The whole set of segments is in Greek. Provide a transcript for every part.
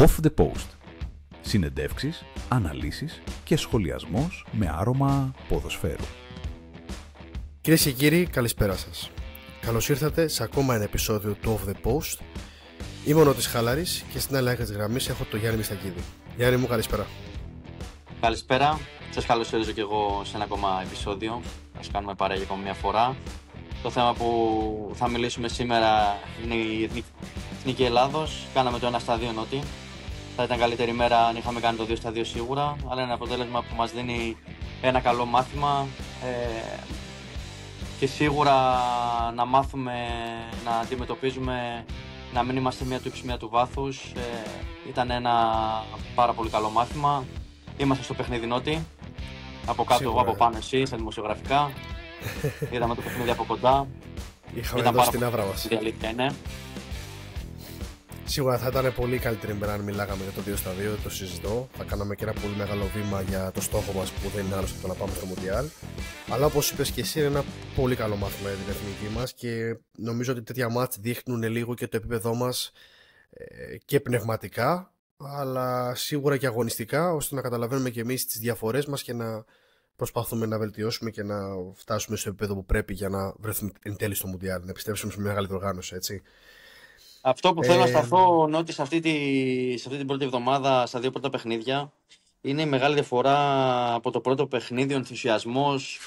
Off the Post. Συνεντεύξεις, αναλύσεις και σχολιασμός με άρωμα ποδοσφαίρου. Κυρίες και κύριοι, καλησπέρα σας. Καλώς ήρθατε σε ακόμα ένα επεισόδιο του Off the Post. Είμαι ο Νότης Χάλαρης και στην άλλη άκρη της γραμμής έχω τον Γιάννη Μιστακίδη. Γιάννη μου, καλησπέρα. Καλησπέρα. Σας καλωσορίζω και εγώ σε ένα ακόμα επεισόδιο. Ας κάνουμε παρέα για ακόμα μια φορά. Το θέμα που θα μιλήσουμε σήμερα είναι η Εθνική Ελλάδος. Κάναμε το 1-2 Νότι. Θα ήταν καλύτερη μέρα αν είχαμε κάνει το 2-2 σίγουρα, αλλά είναι ένα αποτέλεσμα που μας δίνει ένα καλό μάθημα και σίγουρα να μάθουμε να αντιμετωπίζουμε, να μην είμαστε μία του ύψου μία του βάθους. Ήταν ένα πάρα πολύ καλό μάθημα. Είμαστε στο παιχνίδι Νότι. Από κάτω εγώ, από πάνω εσύ, στα δημοσιογραφικά. Είδαμε το παιχνίδι από κοντά. Είχαμε δώσει την άβρα μας. Η αλήθεια είναι. Σίγουρα θα ήταν πολύ καλύτερη μέρα αν μιλάγαμε για το 2-2, το συζητώ. Θα κάναμε και ένα πολύ μεγάλο βήμα για το στόχο μας που δεν είναι άλλος από το να πάμε στο Μουντιάλ. Αλλά όπως είπες και εσύ, είναι ένα πολύ καλό μάθημα για την εθνική μας και νομίζω ότι τέτοια μάτς δείχνουν λίγο και το επίπεδό μας και πνευματικά, αλλά σίγουρα και αγωνιστικά, ώστε να καταλαβαίνουμε και εμείς τις διαφορές μας και να προσπαθούμε να βελτιώσουμε και να φτάσουμε στο επίπεδο που πρέπει για να βρεθούμε εν τέλει στο Μουντιάλ, να επιστρέψουμε σε μια μεγάλη οργάνωση, έτσι. Αυτό που θέλω να σταθώ, Νότι, σε αυτή την πρώτη εβδομάδα, στα δύο πρώτα παιχνίδια, είναι η μεγάλη διαφορά από το πρώτο παιχνίδι, ο ενθουσιασμός.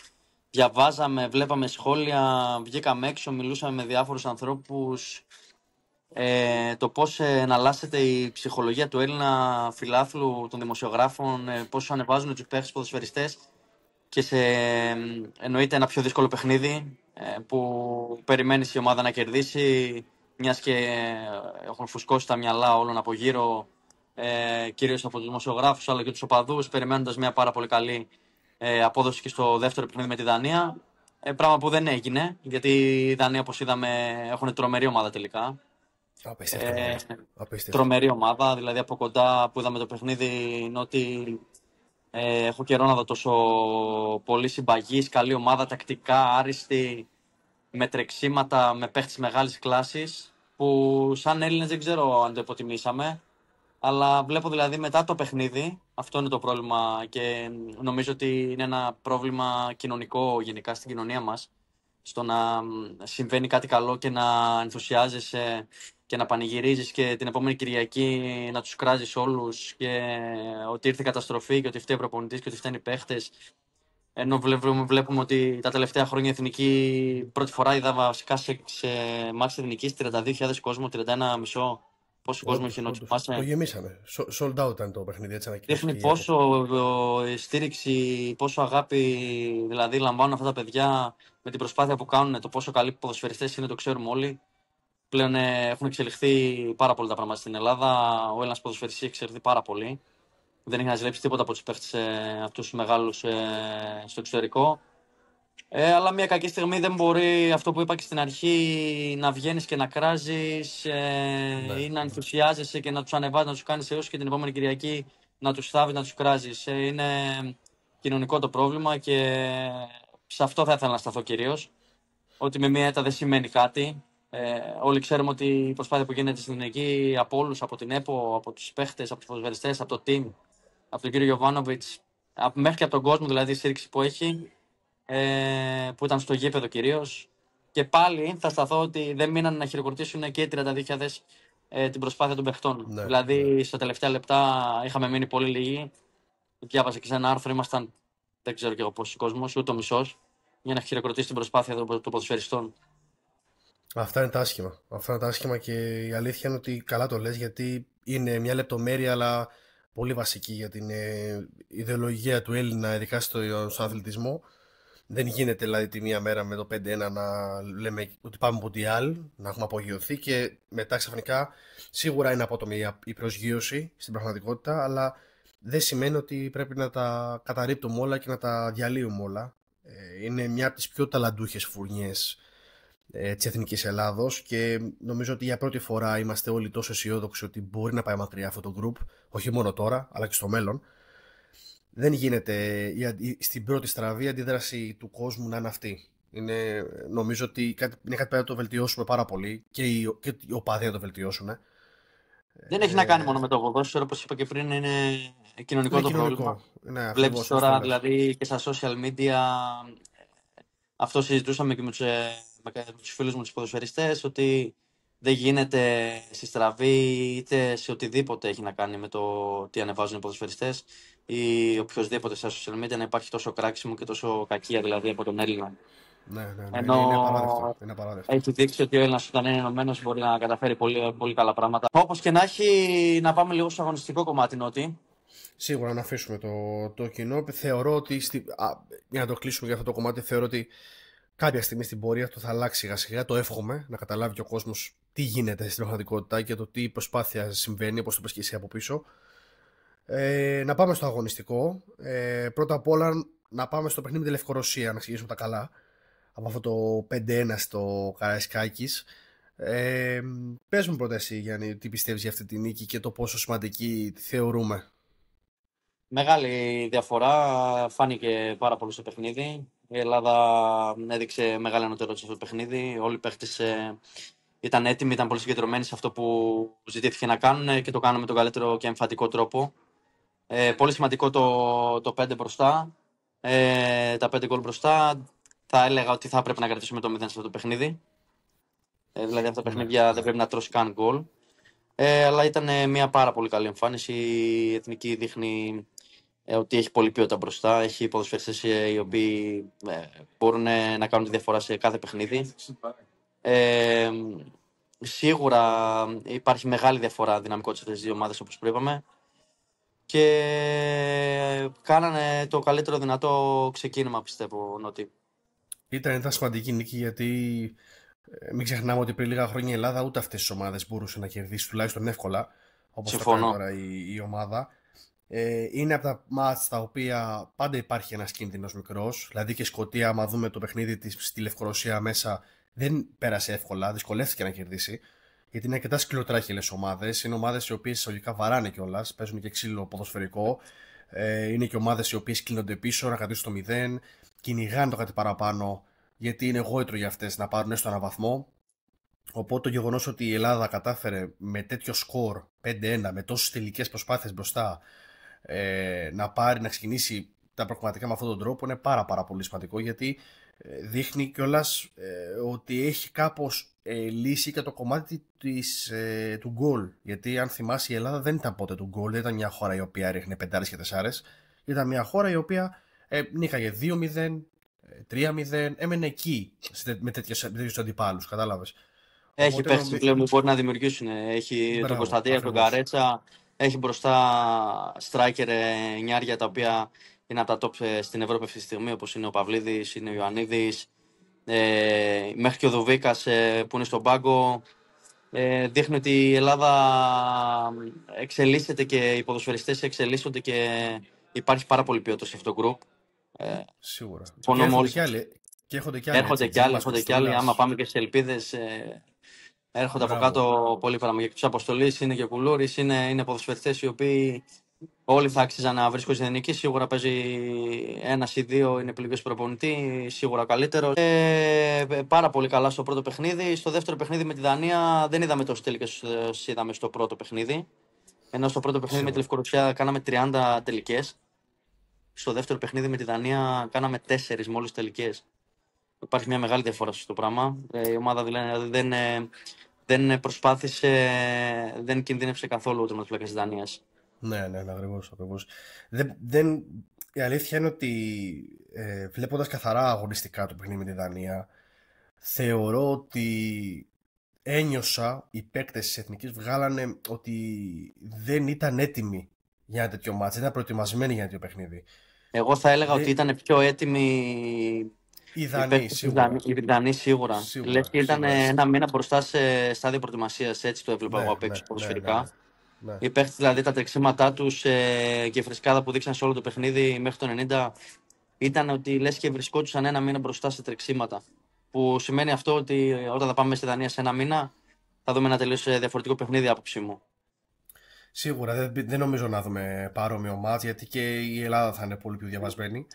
Διαβάζαμε, βλέπαμε σχόλια, βγήκαμε έξω, μιλούσαμε με διάφορους ανθρώπους. Το πώς εναλλάσσεται η ψυχολογία του Έλληνα φιλάθλου, των δημοσιογράφων, πώς ανεβάζουν τους παίχτες ποδοσφαιριστές και εννοείται ένα πιο δύσκολο παιχνίδι που περιμένεις η ομάδα να κερδίσει, μιας και έχουν φουσκώσει τα μυαλά όλων από γύρω, κυρίως από τους δημοσιογράφους αλλά και τους οπαδούς, περιμένοντας μια πάρα πολύ καλή απόδοση και στο δεύτερο παιχνίδι με τη Δανία. Πράγμα που δεν έγινε, γιατί η Δανία, όπως είδαμε, έχουν τρομερή ομάδα τελικά. Τρομερή ομάδα, δηλαδή από κοντά που είδαμε το παιχνίδι, είναι ότι έχω καιρό να δω τόσο πολύ συμπαγής, καλή ομάδα, τακτικά, άριστη, με τρεξίματα, με παίχτες μεγάλης κλάσης, που σαν Έλληνες δεν ξέρω αν το υποτιμήσαμε, αλλά βλέπω δηλαδή μετά το παιχνίδι, αυτό είναι το πρόβλημα και νομίζω ότι είναι ένα πρόβλημα κοινωνικό γενικά στην κοινωνία μας, στο να συμβαίνει κάτι καλό και να ενθουσιάζεσαι και να πανηγυρίζεις και την επόμενη Κυριακή να τους κράζεις όλους και ότι ήρθε η καταστροφή και ότι φταίει ο προπονητής και ότι φταίνουν οι παίχτες. Ενώ βλέπουμε ότι τα τελευταία χρόνια η Εθνική πρώτη φορά είδα βασικά σε μάτς Εθνικής 32.000 κόσμο, 31,5. Πόσο κόσμο είχε Νότι? Το γεμίσαμε. Sold out ήταν το παιχνίδι, έτσι ανακοινώθηκε. Δείχνει πόσο στήριξη, πόσο αγάπη δηλαδή λαμβάνουν αυτά τα παιδιά με την προσπάθεια που κάνουν, το πόσο καλοί ποδοσφαιριστές είναι, το ξέρουμε όλοι. Πλέον έχουν εξελιχθεί πάρα πολύ τα πράγματα στην Ελλάδα. Ο Έλληνας ποδοσφαιριστής έχει εξελιχθεί πάρα πολύ. Δεν έχει να ζηλέψει τίποτα από τους παίχτες αυτούς τους μεγάλους στο εξωτερικό. Αλλά μια κακή στιγμή δεν μπορεί, αυτό που είπα και στην αρχή, να βγαίνεις και να κράζεις ή να ενθουσιάζεσαι και να τους ανεβάζεις, να τους κάνεις έως και την επόμενη Κυριακή να τους θάβεις, να τους κράζεις. Είναι κοινωνικό το πρόβλημα και σε αυτό θα ήθελα να σταθώ κυρίως. Ότι με μία ήττα δεν σημαίνει κάτι. Όλοι ξέρουμε ότι η προσπάθεια που γίνεται στην Εθνική από όλους, από την ΕΠΟ, από τους παίχτες, από τους ποδοσφαιριστές, από το team, από τον κύριο Γιοβάνοβιτς, μέχρι και από τον κόσμο, δηλαδή η στήριξη που έχει, που ήταν στο γήπεδο κυρίως. Και πάλι θα σταθώ ότι δεν μείναν να χειροκροτήσουν και οι 32.000 την προσπάθεια των παιχτών. Ναι, δηλαδή στα τελευταία λεπτά είχαμε μείνει πολύ λίγοι. Διάβασα και σε ένα άρθρο, ήμασταν δεν ξέρω και εγώ πόσοι κόσμος, ούτε ο μισός, για να χειροκροτήσει την προσπάθεια των ποδοσφαιριστών. Αυτά είναι τα άσχημα. Αυτά είναι τα άσχημα και η αλήθεια είναι ότι καλά το λες, γιατί είναι μια λεπτομέρεια αλλά πολύ βασική για την ιδεολογία του Έλληνα, ειδικά στον αθλητισμό. Δεν γίνεται δηλαδή τη μία μέρα με το 5-1 να λέμε ότι πάμε Μουντιάλ, να έχουμε απογειωθεί και μετά ξαφνικά σίγουρα είναι απότομη η προσγείωση στην πραγματικότητα, αλλά δεν σημαίνει ότι πρέπει να τα καταρρίπτουμε όλα και να τα διαλύουμε όλα. Είναι μια από τις πιο ταλαντούχες φουρνιές της Εθνικής Ελλάδος και νομίζω ότι για πρώτη φορά είμαστε όλοι τόσο αισιόδοξοι ότι μπορεί να πάει μακριά αυτό το group, όχι μόνο τώρα αλλά και στο μέλλον. Δεν γίνεται στην πρώτη στραβή αντίδραση του κόσμου να είναι αυτή. Νομίζω ότι είναι κάτι που πρέπει να το βελτιώσουμε πάρα πολύ και οι οπαδοί να το βελτιώσουν. Δεν έχει να κάνει μόνο με το ποδόσφαιρο, όπως είπα και πριν, είναι κοινωνικό Είναι το πρόβλημα. κοινωνικό. Ναι, Βλέπεις ακριβώς αυτό τώρα, λες. δηλαδή, και στα social media, αυτό συζητούσαμε και με τους φίλους μου τους ποδοσφαιριστές, ότι δεν γίνεται στη στραβή είτε σε οτιδήποτε έχει να κάνει με το τι ανεβάζουν οι ποδοσφαιριστές ή οποιοδήποτε στα social media να υπάρχει τόσο κράξιμο και τόσο κακία δηλαδή από τον Έλληνα. Ναι, Ενώ είναι απαράδεκτο. Είναι απαράδεκτο. έχει δείξει ότι ο Έλληνας όταν είναι ενωμένος μπορεί να καταφέρει πολύ, πολύ καλά πράγματα. Όπως και να έχει, να πάμε λίγο στο αγωνιστικό κομμάτι, Νότι. Σίγουρα να αφήσουμε το κοινό. Θεωρώ ότι, για να το κλείσουμε για αυτό το κομμάτι, θεωρώ ότι κάποια στιγμή στην πορεία αυτό θα αλλάξει σιγά σιγά. Το εύχομαι να καταλάβει και ο κόσμος τι γίνεται στην πραγματικότητα και το τι προσπάθεια συμβαίνει, όπως το πες και εσύ από πίσω. Να πάμε στο αγωνιστικό. Πρώτα απ' όλα να πάμε στο παιχνίδι με τη Λευκορωσία, να ξεκινήσουμε τα καλά. Από αυτό το 5-1 στο Καραϊσκάκης. Πες μου πρώτα εσύ, Γιάννη, τι πιστεύεις για αυτή τη νίκη και το πόσο σημαντική τη θεωρούμε. Μεγάλη διαφορά, φάνηκε πάρα πολύ στο παιχνίδι. Η Ελλάδα έδειξε μεγάλη ανωτερότητα σε αυτό το παιχνίδι. Όλοι οι παίχτες ήταν έτοιμοι, ήταν πολύ συγκεντρωμένοι σε αυτό που ζητήθηκε να κάνουν και το κάνουν με τον καλύτερο και εμφατικό τρόπο. Πολύ σημαντικό το 5 μπροστά. Τα 5 γκολ μπροστά. Θα έλεγα ότι θα πρέπει να κρατήσουμε το 0 σε αυτό το παιχνίδι. Δηλαδή αυτά τα παιχνίδια δεν πρέπει να τρώσει καν γκολ. Αλλά ήταν μια πάρα πολύ καλή εμφάνιση. Η Εθνική δείχνει ότι έχει πολλή ποιότητα μπροστά. Έχει ποδοσφαιριστές οι οποίοι μπορούν να κάνουν τη διαφορά σε κάθε παιχνίδι. Σίγουρα υπάρχει μεγάλη διαφορά δυναμικότητα στις δύο ομάδες όπως προείπαμε. Και κάνανε το καλύτερο δυνατό ξεκίνημα, πιστεύω, Νότι. Ήταν σημαντική νίκη γιατί μην ξεχνάμε ότι πριν λίγα χρόνια η Ελλάδα ούτε αυτές τις ομάδες μπορούσε να κερδίσει τουλάχιστον εύκολα, όπως το κάνει τώρα η ομάδα. Είναι από τα μάτς τα οποία πάντα υπάρχει ένας κίνδυνος μικρός. Δηλαδή και η Σκωτία, άμα δούμε το παιχνίδι της στη Λευκορωσία μέσα, δεν πέρασε εύκολα, δυσκολεύτηκε να κερδίσει. Γιατί είναι αρκετά σκληροτράχυλες ομάδες. Είναι ομάδες οι οποίες εισαγωγικά βαράνε κιόλας, παίζουν και ξύλο ποδοσφαιρικό. Είναι και ομάδες οι οποίες κλείνονται πίσω, να κρατήσουν το 0, κυνηγάνε το κάτι παραπάνω, γιατί είναι γόητρο για αυτές να πάρουν έστω ένα βαθμό. Οπότε το γεγονός ότι η Ελλάδα κατάφερε με τέτοιο σκορ 5-1, με τόσες τελικές προσπάθειες μπροστά, να ξεκινήσει τα προγραμματικά με αυτόν τον τρόπο είναι πάρα πολύ σημαντικό, γιατί δείχνει κιόλας ότι έχει κάπως λύσει και το κομμάτι του γκολ. Γιατί αν θυμάσαι, η Ελλάδα δεν ήταν ποτέ του γκολ, δεν ήταν μια χώρα η οποία ρίχνε 5 και 4. Ήταν μια χώρα η οποία νίκαγε 2-0, 3-0, έμενε εκεί με τέτοιους αντιπάλους, κατάλαβες. Έχει παίχτες που μπορεί να δημιουργήσουν. Έχει τον Κωνσταντία, τον Καρέτσα, έχει μπροστά striker νιάρια τα οποία είναι από τα top στην Ευρώπη αυτή τη στιγμή, όπως είναι ο Παυλίδης, είναι ο Ιωαννίδης, μέχρι και ο Δουβίκας που είναι στον πάγκο. Δείχνει ότι η Ελλάδα εξελίσσεται και οι ποδοσφαιριστές εξελίσσονται και υπάρχει πάρα πολύ ποιότητα σε αυτό το group. Σίγουρα. Και έρχονται κι άλλοι. Άμα πάμε και στις ελπίδες, έρχονται από κάτω πολύ πράγματα. Και τους Αποστολής είναι και Κουλούρης, είναι ποδοσφαιριστές οι οποίοι όλοι θα άξιζαν να βρίσκονται στην εθνική. Σίγουρα παίζει ένας ή δύο, είναι επιλογές προπονητή, σίγουρα ο καλύτερος. Πάρα πολύ καλά στο πρώτο παιχνίδι. Στο δεύτερο παιχνίδι με τη Δανία δεν είδαμε τόσες τελικές όσο είδαμε στο πρώτο παιχνίδι. Ενώ στο πρώτο παιχνίδι με τη Λευκορωσία κάναμε 30 τελικές. Στο δεύτερο παιχνίδι με τη Δανία κάναμε 4 μόλις τελικές. Υπάρχει μια μεγάλη διαφορά στο πράγμα. Η ομάδα δηλαδή δεν προσπάθησε, δεν κινδύνευσε καθόλου ο τερματοφύλακας της Δανίας. Ναι, ακριβώς. Η αλήθεια είναι ότι βλέποντας καθαρά αγωνιστικά το παιχνίδι με τη Δανία, θεωρώ ότι ένιωσα οι παίκτες της Εθνικής βγάλανε ότι δεν ήταν έτοιμοι για ένα τέτοιο μάτς, δεν ήταν προετοιμασμένοι για ένα τέτοιο παιχνίδι. Εγώ θα έλεγα ότι ήταν πιο έτοιμοι οι Δανείοι σίγουρα. Λες και ήταν ένα μήνα μπροστά σε στάδιο προετοιμασίας, έτσι το έβλεπα εγώ απ' έξω ποδοσφαιρικά. Ναι. Οι παίχτες, δηλαδή τα τρεξίματά τους και η φρεσκάδα που δείξαν σε όλο το παιχνίδι μέχρι το 90 ήταν ότι λες και βρισκόντουσαν ένα μήνα μπροστά σε τρεξίματα. Που σημαίνει αυτό ότι όταν θα πάμε στη Δανία σε ένα μήνα θα δούμε ένα τελείως διαφορετικό παιχνίδι, άποψή μου. Σίγουρα δεν νομίζω να δούμε παρόμοιο μάτς, γιατί και η Ελλάδα θα είναι πολύ πιο διαβασμένη.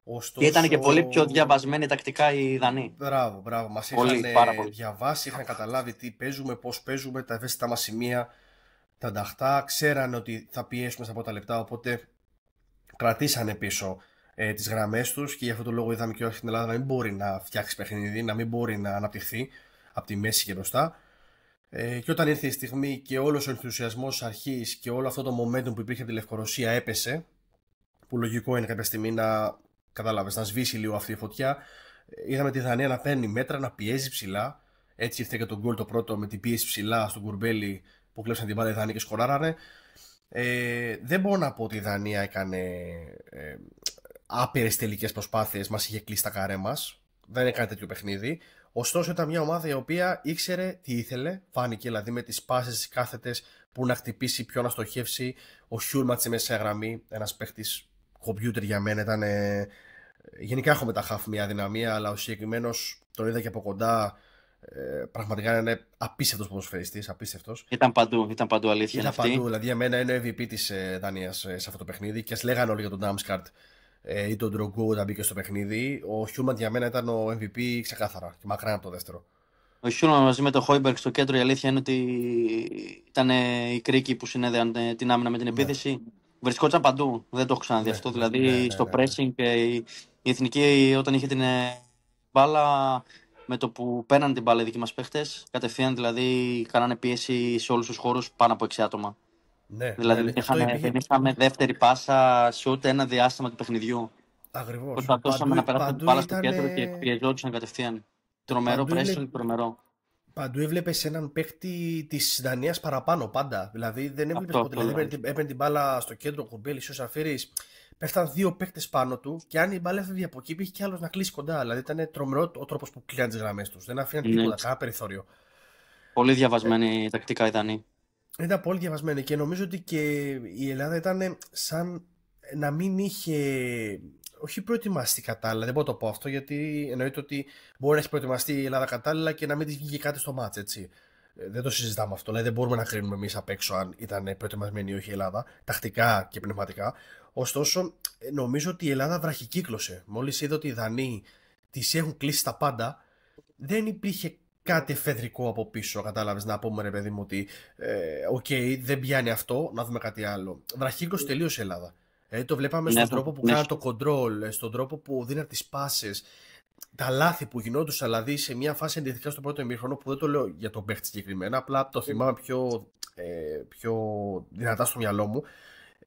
Ωστόσο... Και ήταν και πολύ πιο διαβασμένοι τακτικά οι Δανείοι. Μπράβο. Μας είχαν διαβάσει, είχαν καταλάβει τι παίζουμε, πώς παίζουμε, τα ευαίσθητα μας σημεία. Τα Νταχτά ξέρανε ότι θα πιέσουμε στα πρώτα λεπτά, οπότε κρατήσανε πίσω τις γραμμές τους και γι' αυτό το λόγο είδαμε και όχι στην Ελλάδα να μην μπορεί να φτιάξει παιχνίδι, να μην μπορεί να αναπτυχθεί από τη μέση και μπροστά. Και όταν ήρθε η στιγμή και όλος ο ενθουσιασμός αρχής και όλο αυτό το momentum που υπήρχε από τη Λευκορωσία έπεσε, που λογικό είναι κάποια στιγμή να, κατάλαβες, να σβήσει λίγο αυτή η φωτιά, είδαμε τη Δανία να παίρνει μέτρα, να πιέζει ψηλά. Έτσι ήρθε και το γκολ το πρώτο με την πίεση ψηλά στον Κουρμπέλι που κλέψαν την μπάλα οι Δανείοι και σκοράρανε. Δεν μπορώ να πω ότι η Δανία έκανε άπειρες τελικές προσπάθειες, μας είχε κλείσει τα καρέ μας. Δεν έκανε τέτοιο παιχνίδι. Ωστόσο ήταν μια ομάδα η οποία ήξερε τι ήθελε. Φάνηκε δηλαδή με τις πάσες, τις κάθετες, που να χτυπήσει, ποιο να στοχεύσει. Ο Χιούλματ μέσα σε γραμμή, ένας παίχτης κομπιούτερ για μένα ήταν. Γενικά έχουμε τα χαφ μια δυναμία, αλλά ο συγκεκριμένος τον είδα και από κοντά. Πραγματικά είναι απίστευτος ποδοσφαιριστής, απίστευτος. Ήταν παντού αλήθεια. Ήταν παντού, δηλαδή για μένα είναι ο MVP της Δανίας σε αυτό το παιχνίδι. Και ας λέγανε όλοι για τον Ντάμσκαρτ ή τον Ντρογκού όταν μπήκε στο παιχνίδι. Ο Χιούμαντ για μένα ήταν ο MVP ξεκάθαρα και μακράν από το δεύτερο. Ο Χιούμαντ μαζί με τον Χόιμπεργκ στο κέντρο, η αλήθεια είναι ότι ήταν οι κρίκοι που συνέδεαν την άμυνα με την επίθεση. Βρισκόταν παντού. Δεν το έχω ξαναδεί αυτό. Δηλαδή στο pressing η εθνική όταν είχε την μπάλα, με το που παίρναν την μπάλα οι δικοί μας παίχτες, κατευθείαν δηλαδή κάνανε πίεση σε όλους τους χώρους πάνω από 6 άτομα. Δηλαδή δεν είχαμε δεύτερη πάσα σε ούτε ένα διάστημα του παιχνιδιού. Ακριβώς. Προσπαθούσαμε να περάσουμε την μπάλα στο κέντρο και πιεζόντουσαν κατευθείαν. Τρομερό pressing, τρομερό. Παντού έβλεπες έναν παίκτη της Δανίας παραπάνω πάντα. Δηλαδή δεν έβλεπες ποτέ. Δηλαδή έπαιρνε την μπάλα στο κέντρο, ο Κουρμπέλης, ο Σαφίρης. Πέφταν δύο παίκτες πάνω του και αν η μπάλα έφευγε από εκεί, υπήρχε κι άλλος να κλείσει κοντά. Δηλαδή ήταν τρομερό ο τρόπος που κλείναν τις γραμμές τους. Δεν αφήναν τίποτα, κανένα περιθώριο. Πολύ διαβασμένη τακτικά οι Δανείοι. Ήταν πολύ διαβασμένη και νομίζω ότι και η Ελλάδα ήταν σαν να μην είχε. Όχι προετοιμαστεί κατάλληλα, δεν μπορώ να το πω αυτό, γιατί εννοείται ότι μπορεί να έχει προετοιμαστεί η Ελλάδα κατάλληλα και να μην τη βγήκε κάτι στο μάτς, έτσι. Δεν το συζητάμε αυτό, δηλαδή δεν μπορούμε να κρίνουμε εμείς απ' έξω αν ήταν προετοιμασμένη ή όχι η Ελλάδα, τακτικά και πνευματικά. Ωστόσο, νομίζω ότι η Ελλάδα βραχικύκλωσε. Μόλις είδε ότι οι Δανείοι τις έχουν κλείσει τα πάντα, δεν υπήρχε κάτι εφεδρικό από πίσω. Κατάλαβες, να πούμε ρε παιδί μου ότι δεν πιάνει αυτό, να δούμε κάτι άλλο. Βραχικύκλωσε τελείως η Ελλάδα. Το βλέπαμε στον τρόπο που κάνανε το control, στον τρόπο που δίνανε τις πάσες, τα λάθη που γινόντουσαν, δηλαδή σε μια φάση εντεθικά στο πρώτο ημίχρονο, που δεν το λέω για τον παίχτη συγκεκριμένα, απλά το θυμάμαι πιο δυνατά στο μυαλό μου.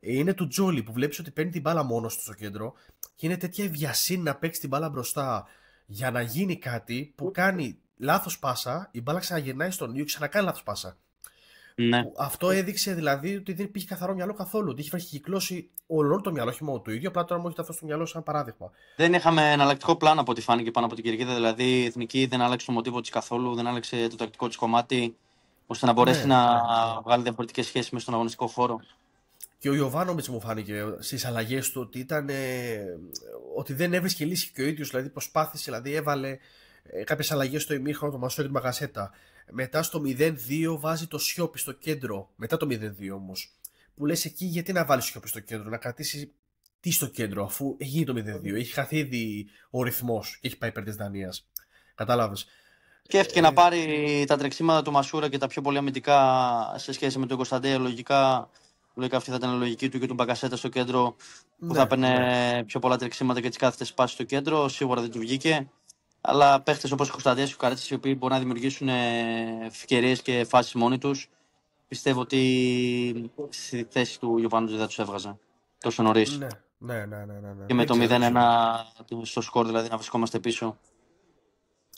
Είναι του Τζόλι που βλέπεις ότι παίρνει την μπάλα μόνος του στο κέντρο και είναι τέτοια ευγιασύνη να παίξει την μπάλα μπροστά για να γίνει κάτι που κάνει λάθος πάσα, η μπάλα ξαναγυρνάει στον ίδιο και ξανακάνει λάθος πάσα. Ναι. Αυτό έδειξε δηλαδή ότι δεν υπήρχε καθαρό μυαλό καθόλου. Ότι είχε βραχικυκλώσει όλο το μυαλό, όχι μόνο το ίδιο. Απλά τώρα μου έχετε αυτό στο μυαλό σαν παράδειγμα. Δεν είχαμε εναλλακτικό πλάνο από ό,τι φάνηκε πάνω από την κερκίδα. Δηλαδή η εθνική δεν άλλαξε το μοτίβο της καθόλου, δεν άλλαξε το τακτικό της κομμάτι, ώστε να μπορέσει να βγάλει διαφορετικές σχέσεις μέσα στον αγωνιστικό χώρο. Και ο Ιωβάνοβιτς μου φάνηκε στις αλλαγές του ότι ότι δεν έβρισκε λύση και ο ίδιος. Δηλαδή προσπάθησε, δηλαδή έβαλε κάποιες αλλαγές στο ημίχρονο, το Μασό και τη Μαγασέτα. Μετά στο 0-2 βάζει το Σιώπη στο κέντρο. Μετά το 0-2 όμως. Που λες εκεί γιατί να βάλει Σιώπη στο κέντρο, να κρατήσει τι στο κέντρο, αφού έχει γίνει το 0-2. Έχει χαθεί ήδη ο ρυθμός και έχει πάει υπέρ της Δανίας. Κατάλαβες. Σκέφτηκε να πάρει τα τρεξίματα του Μασούρα και τα πιο πολύ αμυντικά σε σχέση με τον Κωνσταντέλια. Λογικά αυτή θα ήταν η λογική του και του Μπακασέτα στο κέντρο, που θα έπαιρνε πιο πολλά τρεξίματα και τις κάθετες πάσεις στο κέντρο. Σίγουρα δεν του βγήκε. Αλλά παίχτες όπως ο Κωνσταντέλιας και ο Καρέτσης, οι οποίοι μπορούν να δημιουργήσουν ευκαιρίες και φάσεις μόνοι τους, πιστεύω ότι στη θέση του Γιωβάνοβιτς δεν θα τους έβγαζε τόσο νωρίς. Ναι. Και με το 0-1 στο σκορ, δηλαδή να βρισκόμαστε πίσω.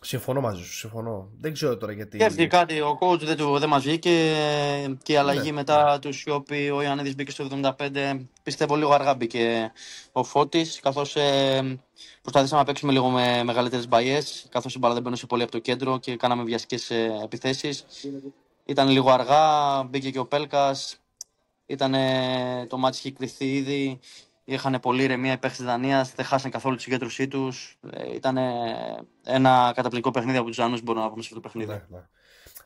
Συμφωνώ μαζί σου, συμφωνώ. Δεν ξέρω τώρα γιατί. Σκέφτηκε κάτι, ο coach δεν μας βγήκε και η αλλαγή μετά του Σιώπη, ο Ιωαννίδης μπήκε στο 75. Πιστεύω λίγο αργά μπήκε ο Φώτης, καθώς προσπαθήσαμε να παίξουμε λίγο με μεγαλύτερες μπαγιές, καθώς η μπάλα δεν μπαίνωσε πολύ από το κέντρο και κάναμε βιαστικές επιθέσεις. Ήταν λίγο αργά, μπήκε και ο Πέλκας, το μάτς είχε κρυφθεί ήδη. Είχαν πολύ ηρεμία οι παίκτες της Δανίας, δεν χάσαν καθόλου τη συγκέντρωσή τους. Ήταν ένα καταπληκτικό παιχνίδι από τους Δανούς, μπορούμε να πούμε, σε αυτό το παιχνίδι. Ναι.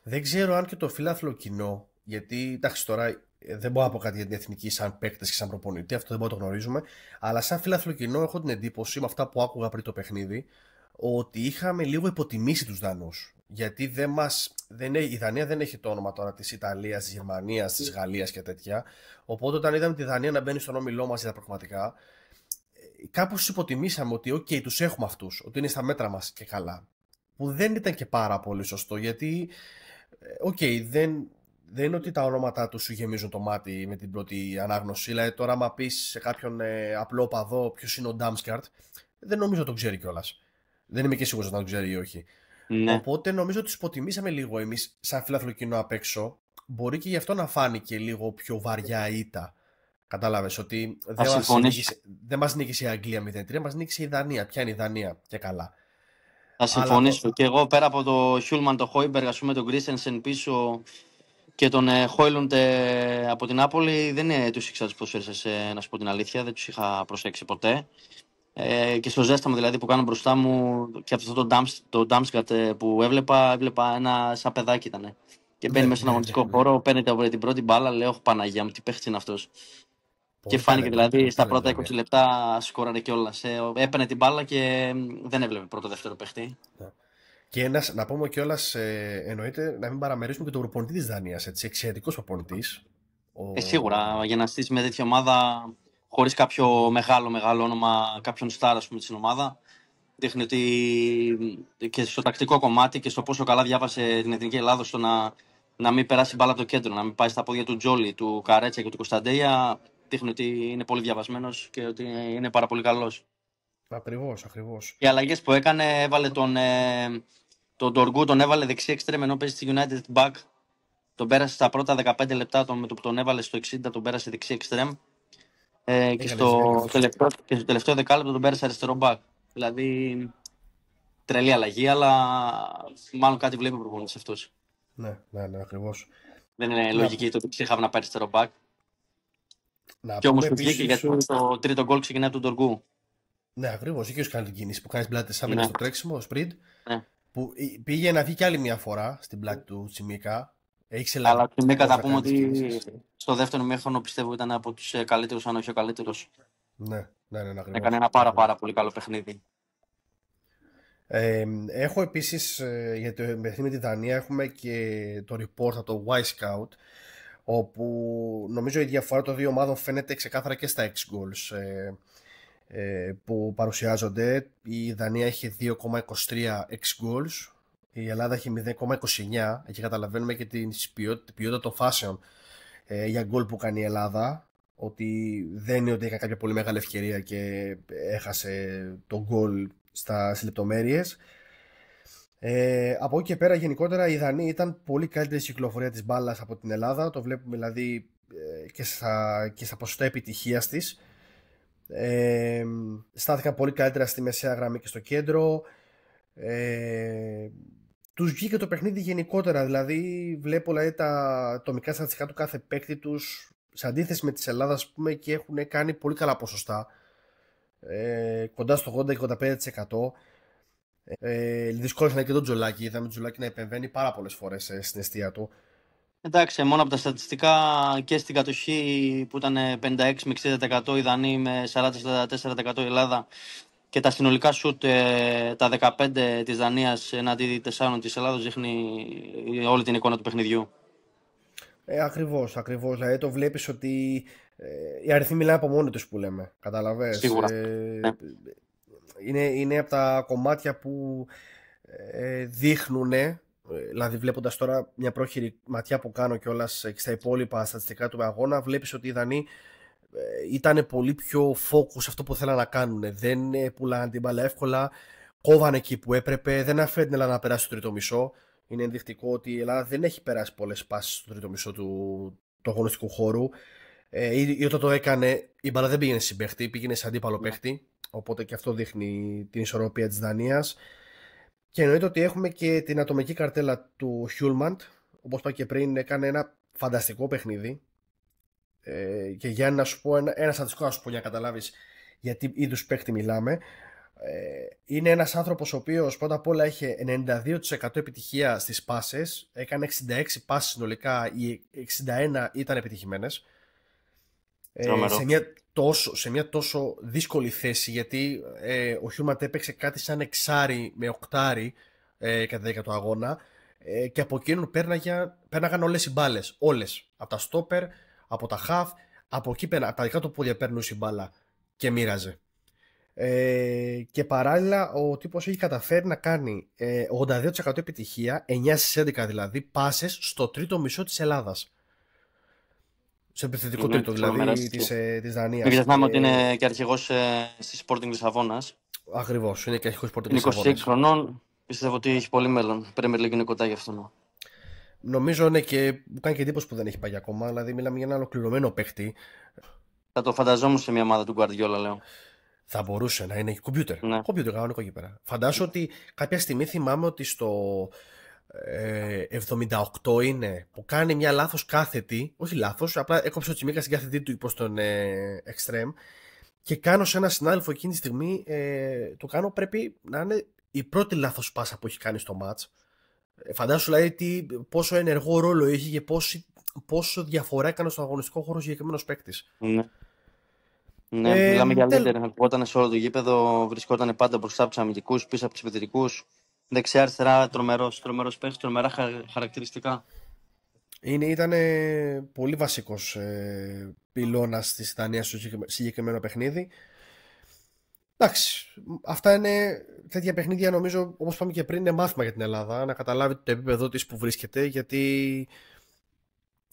Δεν ξέρω αν και το φιλάθλο κοινό, γιατί εντάξει τώρα δεν μπορώ να πω κάτι για την εθνική σαν παίκτες και σαν προπονητή, αυτό δεν μπορούμε να το γνωρίζουμε. Αλλά σαν φιλάθλο κοινό έχω την εντύπωση με αυτά που άκουγα πριν το παιχνίδι, ότι είχαμε λίγο υποτιμήσει τους Δανούς. Γιατί η Δανία δεν έχει το όνομα τώρα της Ιταλίας, της Γερμανίας, της Γαλλίας και τέτοια. Οπότε όταν είδαμε τη Δανία να μπαίνει στον όμιλό μας για τα προγραμματικά, κάπως υποτιμήσαμε ότι OK, τους έχουμε αυτούς, ότι είναι στα μέτρα μας και καλά. Που δεν ήταν και πάρα πολύ σωστό, γιατί OK, δεν είναι ότι τα ονόματά τους σου γεμίζουν το μάτι με την πρώτη ανάγνωση. Δηλαδή τώρα άμα πεις σε κάποιον απλό οπαδό ποιος είναι ο Ντάμσκαρτ, δεν νομίζω τον ξέρει κιόλας. Δεν είμαι και σίγουρος να τον ξέρει ή όχι. Ναι. Οπότε νομίζω ότι τους υποτιμήσαμε λίγο εμείς σαν φιλάθλο κοινό απ' έξω. Μπορεί και γι' αυτό να φάνηκε λίγο πιο βαριά ήττα. Κατάλαβες ότι δεν μας νίκησε η Αγγλία 0-3, μας νίκησε η Δανία. Ποια είναι η Δανία και καλά. Θα συμφωνήσω. Και εγώ πέρα από το Χιούλμαν, το Χόιμπεργκ, ας πούμε, τον Κρίστενσεν πίσω και τον Χόιλουντ από την Νάπολη, δεν τους ήξερα τους ποδοσφαιριστές, να σου πω την αλήθεια, δεν τους είχα προσέξει ποτέ. Και στο ζέσταμα δηλαδή που κάνω μπροστά μου και αυτό το Ντάμσκατ που έβλεπα ένα σαν παιδάκι ήταν. Και μπαίνει μέσα στον αγωνιστικό χώρο, παίρνει την πρώτη μπάλα, λέω Παναγία μου, τι παίχτης είναι αυτός. Και φάνηκε δηλαδή στα πρώτα 20 λεπτά σκόραρε κιόλας. Έπαιρνε την μπάλα και δεν έβλεπε πρώτο-δεύτερο παίχτη. Και να πούμε κιόλας, εννοείται να μην παραμερίσουμε και τον προπονητή της Δανίας. Εξαιρετικός προπονητής. Σίγουρα, για να στήσει με τέτοια ομάδα, χωρίς κάποιο μεγάλο όνομα, κάποιον στάρ, ας πούμε, στην ομάδα, δείχνει ότι και στο τακτικό κομμάτι και στο πόσο καλά διάβασε την Εθνική Ελλάδα στο να μην περάσει μπάλα από το κέντρο, να μην πάει στα πόδια του Τζόλι, του Καρέτσα και του Κωνσταντέια, δείχνει ότι είναι πολύ διαβασμένος και ότι είναι πάρα πολύ καλός. Ακριβώς. Οι αλλαγές που έκανε, έβαλε τον Ντοργού, τον έβαλε δεξί εξτρέμ ενώ παίζει στη United back. Τον πέρασε στα πρώτα 15 λεπτά, με το που τον έβαλε στο 60 τον πέρασε δεξί εξτρέμ. Και στο τελευταίο δεκάλεπτο τον πέρασε αριστερό back. Δηλαδή τρελή αλλαγή, αλλά μάλλον κάτι βλέπει ο προπονητής αυτός. Ναι, ακριβώς. Δεν είναι λογική το ότι ξέχαμε να πάρει αριστερό back. Και όμως του βγήκε γιατί το τρίτο γκολ ξεκινάει από τον Ντοργού. Ναι, ακριβώς. Είχε κάνει την κίνηση που κάνει πλάτη άμυνα στο τρέξιμο, ο Σπριντ. Ναι. Που πήγε να βγει κι άλλη μια φορά στην πλάτη του Τσιμίκα. Αλλά ο Τσιμίκα θα πούμε ότι στο δεύτερο μήχρονο πιστεύω ήταν από τους καλύτερους, αν όχι ο καλύτερος. Ναι, ακριβώς. Έκανε ένα πάρα πολύ καλό παιχνίδι. Έχω επίσης για το παιχνίδι με τη Δανία έχουμε και το report από το Y-Scout, όπου νομίζω η διαφορά των δύο ομάδων φαίνεται ξεκάθαρα και στα X-Goals που παρουσιάζονται. Η Δανία έχει 2,23 X-Goals, η Ελλάδα έχει 0,29. Εκεί καταλαβαίνουμε και την ποιότητα των φάσεων για γκολ που κάνει η Ελλάδα, ότι δεν είναι ότι έκανε κάποια πολύ μεγάλη ευκαιρία και έχασε τον γκολ στις λεπτομέρειες. Από εκεί και πέρα γενικότερα η Δανία ήταν πολύ καλύτερη στην κυκλοφορία της μπάλας από την Ελλάδα. Το βλέπουμε δηλαδή και στα ποσοστά επιτυχίας της. Στάθηκαν πολύ καλύτερα στη μεσαία γραμμή και στο κέντρο. Τους βγήκε το παιχνίδι γενικότερα, δηλαδή βλέπω δηλαδή, τα ατομικά στατιστικά του κάθε παίκτη τους σε αντίθεση με της Ελλάδας, ας πούμε, και έχουν κάνει πολύ καλά ποσοστά, κοντά στο 80-85%. Δυσκόλυσαν και τον Τζολάκη, είδαμε τον Τζολάκη να επεμβαίνει πάρα πολλές φορές στην εστία του. Εντάξει, μόνο από τα στατιστικά και στην κατοχή που ήταν 56 με 60% η Δανή, με 40-44% η Ελλάδα, και τα συνολικά σουτ, τα 15 της Δανίας εναντί 4 της Ελλάδος, δείχνει όλη την εικόνα του παιχνιδιού. Ακριβώς. Δηλαδή το βλέπεις ότι οι αριθμοί μιλάνε από μόνοι τους που λέμε. Καταλαβαίνεις. Σίγουρα. Είναι από τα κομμάτια που δείχνουν, δηλαδή βλέποντας τώρα μια πρόχειρη ματιά που κάνω κιόλας και στα υπόλοιπα στατιστικά του αγώνα, βλέπεις ότι οι Δανείοι ήταν πολύ πιο focus αυτό που θέλαν να κάνουν. Δεν πουλάνε την μπάλα εύκολα, κόβανε εκεί που έπρεπε, δεν αφήνουν την Ελλάδα να περάσει στο τρίτο μισό. Είναι ενδεικτικό ότι η Ελλάδα δεν έχει περάσει πολλές πάσεις στο τρίτο μισό του αγωνιστικού χώρου. Ή όταν το έκανε, η μπάλα δεν πήγαινε στην παίχτη, πήγαινε σε αντίπαλο παίχτη. Οπότε και αυτό δείχνει την ισορροπία της Δανίας. Και εννοείται ότι έχουμε και την ατομική καρτέλα του Χιούλμαντ. Όπως είπα και πριν, έκανε ένα φανταστικό παιχνίδι. Και για να σου πω ένα στατιστικό, να σου πω για να καταλάβεις γιατί είδους παίχτη μιλάμε. Είναι ένας άνθρωπος ο οποίος πρώτα απ' όλα είχε 92% επιτυχία στις πάσες, έκανε 66 πάσες συνολικά, οι 61 ήταν επιτυχημένες. Σε μια τόσο δύσκολη θέση, γιατί ο Χιούμαντ έπαιξε κάτι σαν εξάρι με οκτάρι, κατά τη διάρκεια του αγώνα. Και από εκείνον πέρναγαν όλες οι μπάλες. Όλες. Από τα στόπερ, από τα half, από εκεί από τα δικά του πόδια περνούσε η μπάλα και μοίραζε. Και παράλληλα ο τύπος έχει καταφέρει να κάνει 82% επιτυχία, 9 στις 11 δηλαδή, πάσες στο τρίτο μισό της Ελλάδας. Σε επιθετικό τρίτο δηλαδή της Δανίας. Μην ξεχνάμε ότι είναι και αρχηγός στη Sporting Λισαβόνας. Ακριβώς, είναι και αρχηγός Sporting Είναι 26 Λισαβόνας. χρονών, πιστεύω ότι έχει πολύ μέλλον. Premier League είναι κοντά γι' αυτό. Νομίζω είναι και μου κάνει και εντύπωση που δεν έχει πάει ακόμα, δηλαδή μιλάμε για ένα ολοκληρωμένο παίχτη. Θα το φανταζόμουν σε μια ομάδα του Guardiola, λέω. Θα μπορούσε να είναι κομπιούτερ. Ναι. Κομπιούτερ κανονικό εκεί πέρα. Φαντάσου ότι κάποια στιγμή θυμάμαι ότι στο 78 είναι που κάνει μια λάθος κάθετη, όχι λάθος, απλά έκοψε ο Τσιμίκα στην κάθετη του προς τον Extreme και κάνω σε ένα συνάδελφο εκείνη τη στιγμή, του κάνω πρέπει να είναι η πρώτη λάθος πάσα που έχει κάνει στο μάτς. Φαντάσου δηλαδή πόσο ενεργό ρόλο είχε και πόσο διαφορά έκανε στον αγωνιστικό χώρο συγκεκριμένος παίκτης. Ναι. Ναι, μιλάμε για leader. Όταν σε όλο το γήπεδο βρισκόταν πάντα μπροστά από τους αμυντικούς, πίσω από τους επιθετικούς. Δεξιά-αριστερά, τρομερός παίκτης, τρομερά χαρακτηριστικά. Ήταν πολύ βασικός πυλώνας της Δανίας στο συγκεκριμένο παιχνίδι. Εντάξει, αυτά είναι τέτοια παιχνίδια, νομίζω, όπως είπαμε και πριν, είναι μάθημα για την Ελλάδα, να καταλάβει το επίπεδο της που βρίσκεται, γιατί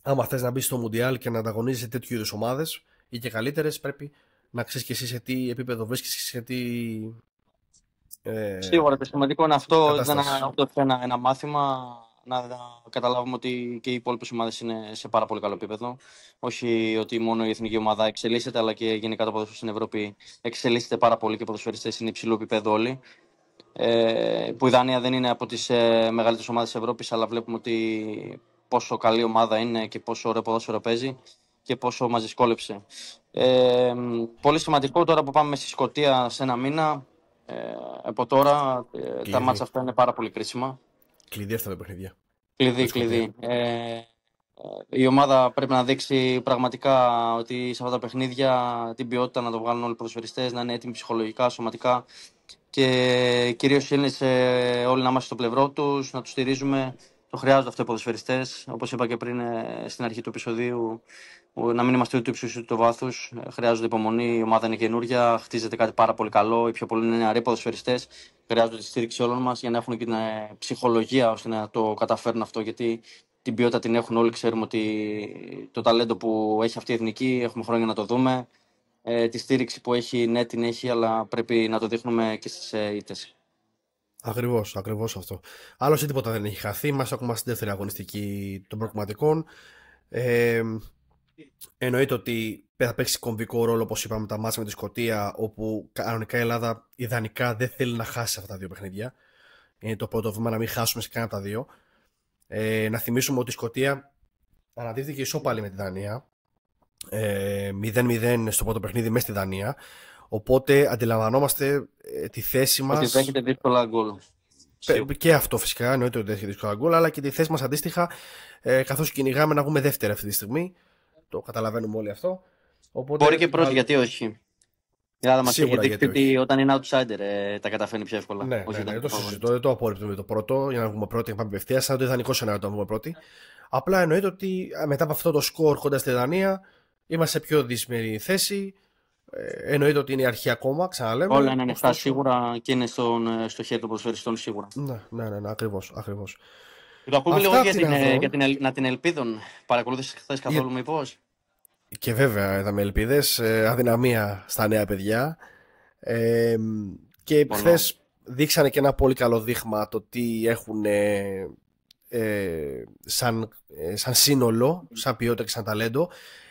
άμα θες να μπεις στο Μουντιάλ και να ανταγωνίζεσαι τέτοιου είδους ομάδες ή και καλύτερες, πρέπει να ξέρεις και εσύ σε τι επίπεδο βρίσκεσαι και σε τι... Σίγουρα το σημαντικό είναι αυτό, ένα μάθημα, να καταλάβουμε ότι και οι υπόλοιπες ομάδες είναι σε πάρα πολύ καλό επίπεδο. Όχι ότι μόνο η εθνική ομάδα εξελίσσεται, αλλά και γενικά το ποδόσφαιρο στην Ευρώπη εξελίσσεται πάρα πολύ και οι ποδοσφαιριστές είναι υψηλού επίπεδου όλοι. Που η Δανία δεν είναι από τις μεγαλύτερες ομάδες της Ευρώπης, αλλά βλέπουμε ότι πόσο καλή ομάδα είναι και πόσο ωραίο ποδόσφαιρο παίζει και πόσο μας δυσκόλεψε. Πολύ σημαντικό τώρα που πάμε στη Σκωτία σε ένα μήνα. Από τώρα τα μάτσα αυτά είναι πάρα πολύ κρίσιμα. Κλειδί αυτά τα παιχνίδια. Κλειδί. Η ομάδα πρέπει να δείξει πραγματικά ότι σε αυτά τα παιχνίδια την ποιότητα να το βγάλουν όλοι οι ποδοσφαιριστές, να είναι έτοιμοι ψυχολογικά, σωματικά και κυρίως οι Έλληνες όλοι να είμαστε στο πλευρό τους, να τους στηρίζουμε. Το χρειάζονται αυτό οι ποδοσφαιριστές. Όπως είπα και πριν στην αρχή του επεισοδίου, να μην είμαστε ούτε ύψους ούτε το βάθος. Χρειάζονται υπομονή. Η ομάδα είναι καινούρια, χτίζεται κάτι πάρα πολύ καλό. Οι πιο πολλοί είναι νεαροί ποδοσφαιριστές. Χρειάζονται τη στήριξη όλων μας για να έχουν και την ψυχολογία ώστε να το καταφέρουν αυτό. Γιατί την ποιότητα την έχουν όλοι. Ξέρουμε ότι το ταλέντο που έχει αυτή η εθνική έχουμε χρόνια να το δούμε. Τη στήριξη που έχει, ναι, την έχει, αλλά πρέπει να το δείχνουμε και στις ήττες. Ακριβώς αυτό. Άλλωστε τίποτα δεν έχει χαθεί. Είμαστε ακόμα στην δεύτερη αγωνιστική των προκριματικών. Εννοείται ότι θα παίξει κομβικό ρόλο, όπως είπαμε, τα μάτσα με τη Σκωτία, όπου κανονικά η Ελλάδα ιδανικά δεν θέλει να χάσει αυτά τα δύο παιχνίδια. Είναι το πρώτο βήμα να μην χάσουμε σε κανένα από τα δύο. Να θυμίσουμε ότι η Σκωτία αναδείχθηκε ισόπαλη με τη Δανία. 0-0 στο πρώτο παιχνίδι μέσα στη Δανία. Οπότε αντιλαμβανόμαστε τη θέση μας. Ότι δέχεται δύσκολα γκολ. Και αυτό φυσικά εννοείται ότι δέχεται δύσκολα γκολ, αλλά και τη θέση μας αντίστοιχα, καθώς κυνηγάμε να βγούμε δεύτερη αυτή τη στιγμή. Το καταλαβαίνουμε όλοι αυτό. Οπότε, μπορεί και πρώτη, γιατί όχι. Η Ελλάδα μας έχει δείξει ότι όταν είναι outsider τα καταφέρνει πιο εύκολα. Ναι, το συζητώ, δεν το απόρριπτω με το πρώτο για να βγούμε πρώτοι και πάμε απευθεία. Σαν το ιδανικό σενάριο να βγούμε πρώτοι. Απλά εννοείται ότι μετά από αυτό το σκορ κοντά στη Δανία είμαστε σε πιο δύσμερη θέση. Εννοείται ότι είναι η αρχή ακόμα, ξαναλέμε. Όλα είναι ανοιχτά σίγουρα και είναι στο χέρι των ποδοσφαιριστών σίγουρα. Ναι, ακριβώς. Θα πούμε λίγο για την Ελπίδων. Παρακολούθησες χθες καθόλου μήπως? Και βέβαια είδαμε ελπίδες, αδυναμία στα νέα παιδιά. Και χθες δείξανε και ένα πολύ καλό δείγμα το τι έχουν σαν σύνολο, σαν ποιότητα και σαν ταλέντο.